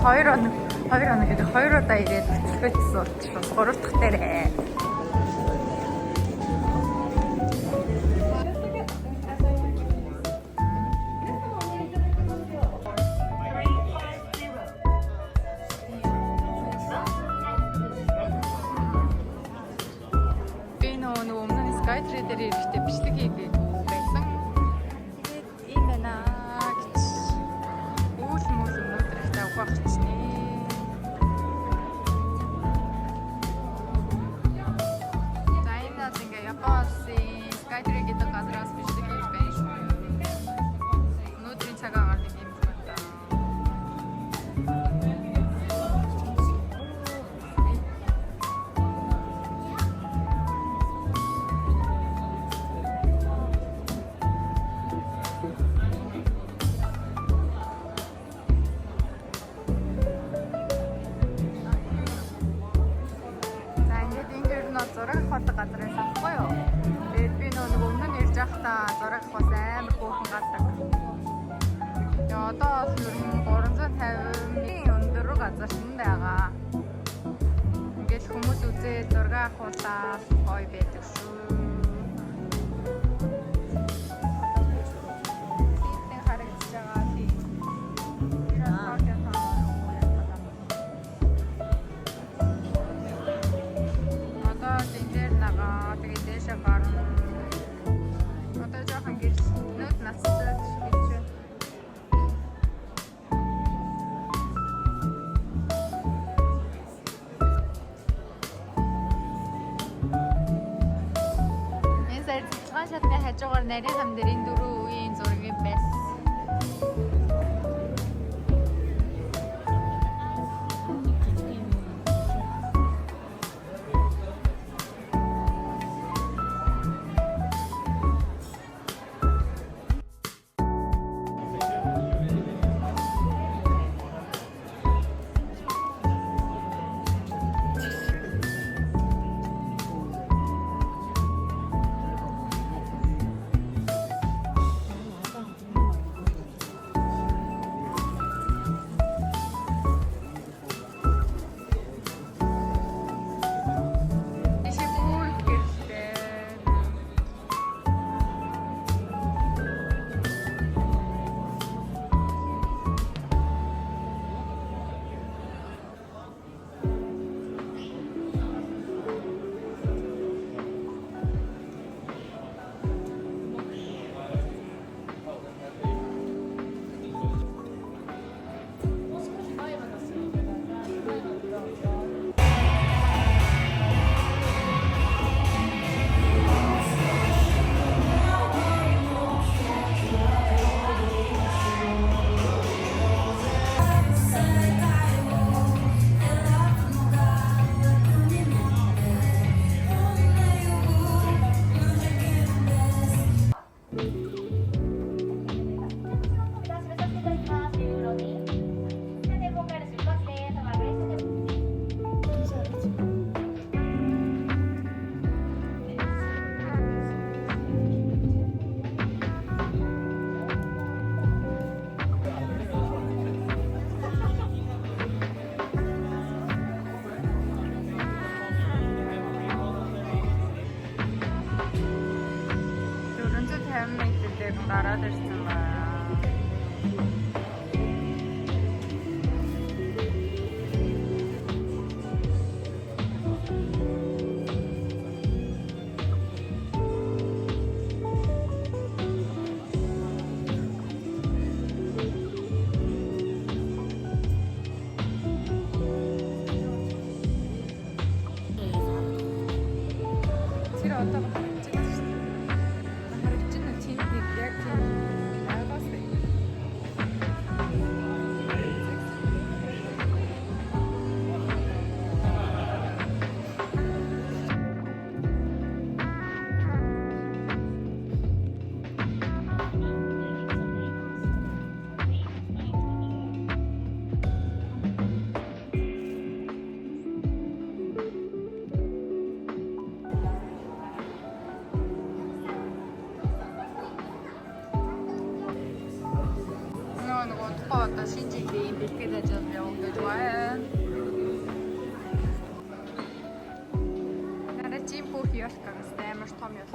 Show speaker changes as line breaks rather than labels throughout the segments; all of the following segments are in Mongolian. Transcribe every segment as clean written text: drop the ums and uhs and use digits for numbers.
2 хоног гэдэг 2 удаа ирээд хөцөлгөөжсөн учраас 3 дахь дээрээ. Би нөгөө өмнө нь Skytree дээр ирэхдээ бичлэг хийгээд байсан. Ийм байна гэж. Үйл өнөөдөр их тавих чинь. Skytree гэдэг газраас бичлэг хийж байна шүү. Өнөөдрийн цаг агаар нэг юм байна. За ингээд энэ нь зураг авах газраас авахгүй юу? Та зураг авах амар хөөрхөн гадаг. Тэгээ одоо ер нь 350-ийн өндөр газар нь байгаа. Ингээд хүмүүс үзээ зураг авахудаа гоё байдаг шүү. Энд харагдаж байгаа тийм. Одоо энэ дээр нагаа тэгээ дэшээ гарна. Нөт настай гэж. Энэ сая цэцлэгэн шатны хажуугаар нарийн хам дээр энэ 4 үеийн зураг байсан. Гараад ирсэн байна. Тэр одоо 어떤 신지기 이렇게 되잖아요. 게 좋아해. 나는 찜포 히어스가 스테머 스톰이었어.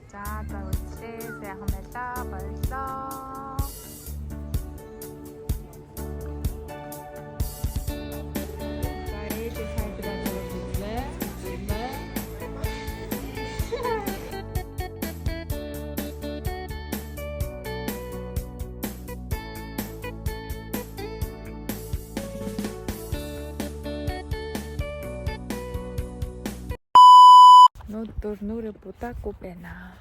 자, 자, 우리 세하면서 벌써. Өнөөдөр нүрээ будаагүй байна.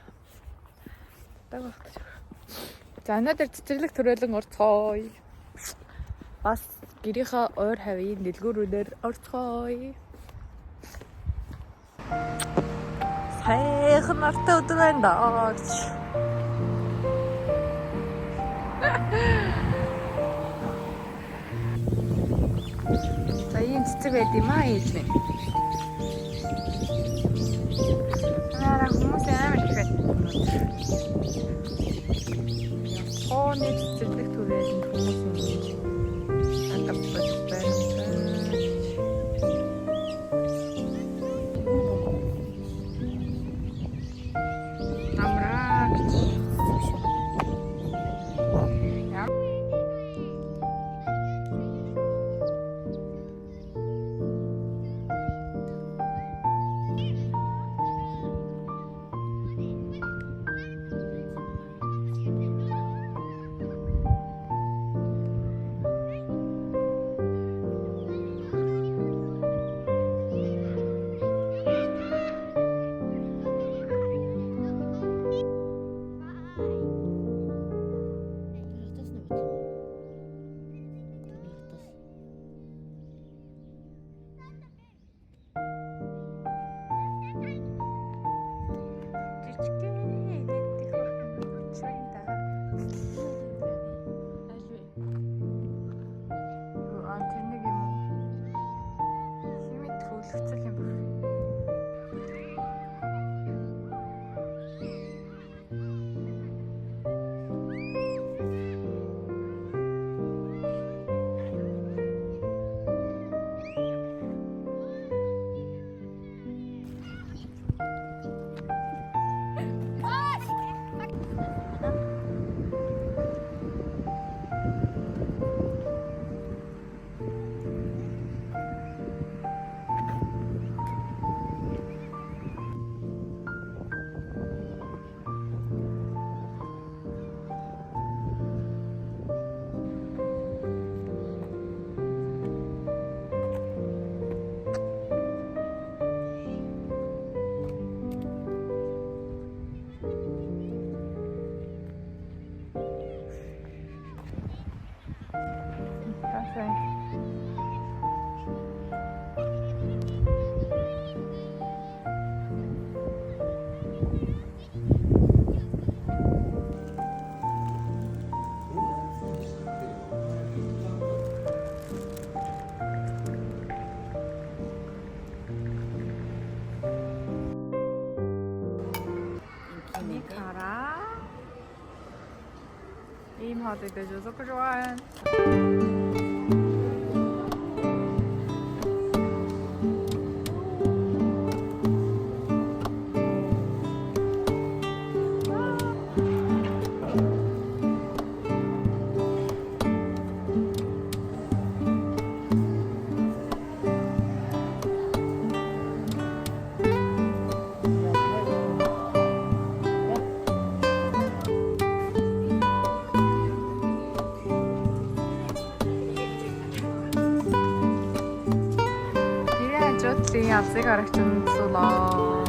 Будааг багтаж байна. За өнөөдөр цэцэрлэг төрөлөн орцгоё. Бас гэрийнхаа ойр хавийн дэлгүүрүүдээр орцгоё. Сайхан нартай өдөр байна даа. За ийм цэцэг байд юм аа ээж минь. Хүмүүс амар их байна. Хооны цэцэрлэг төрөлн хүмүүс надад бодож байна. Ийм хоолыг дэжүүсэх 좋아해. 앞에 가르치는 소라.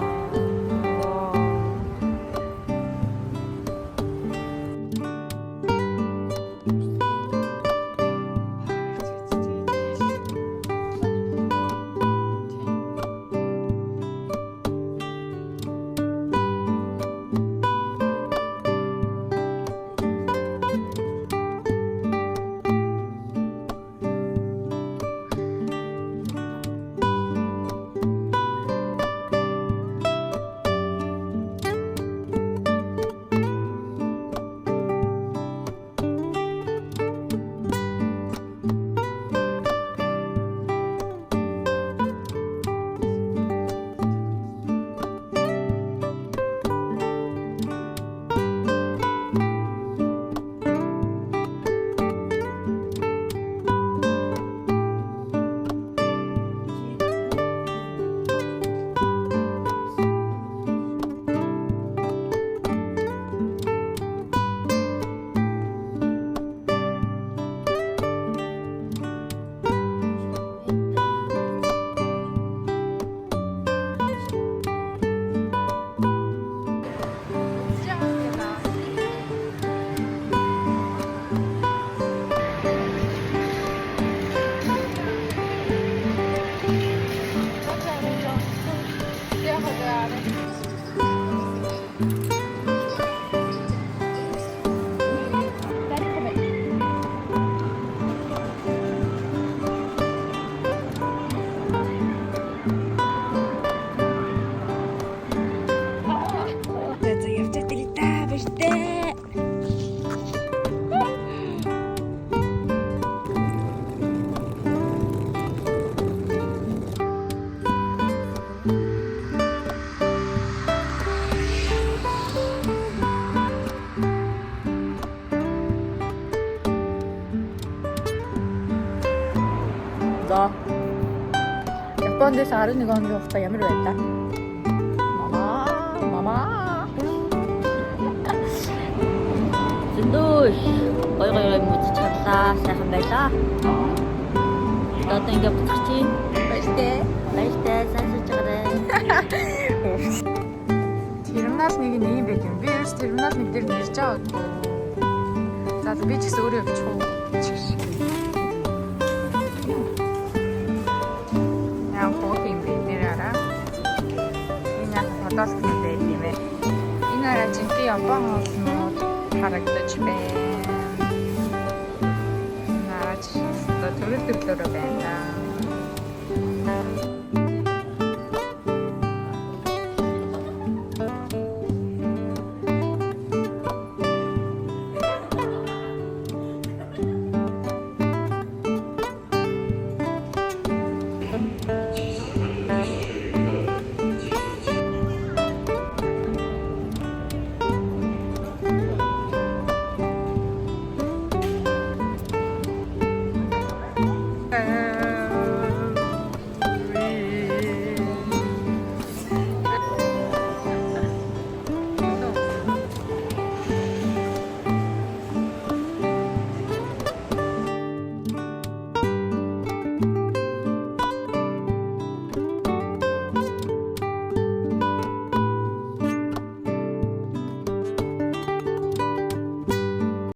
Япондээс 11 хоногийн хугацаа ямар байлаа? Мама.
Зөндөөш гоё мөч чадлаа. Сайхан байлаа. Одоо ингээд буцах чинь.
Баяртай.
Сайн суугаарай.
Терминал 1 нь ийм байт юм. Би ерөөс терминал 1 дээр нэрж аваагүй. За би ч гэсэн өөрөө явчих уу. Яа кофе юм бэ нэраараа. Энэ яг хотоос юм байт юм ээ. Энэ арай жинхэнэ Япон хоолнууд харагдаж байна. Наач төрөл төрлөөрөө байна.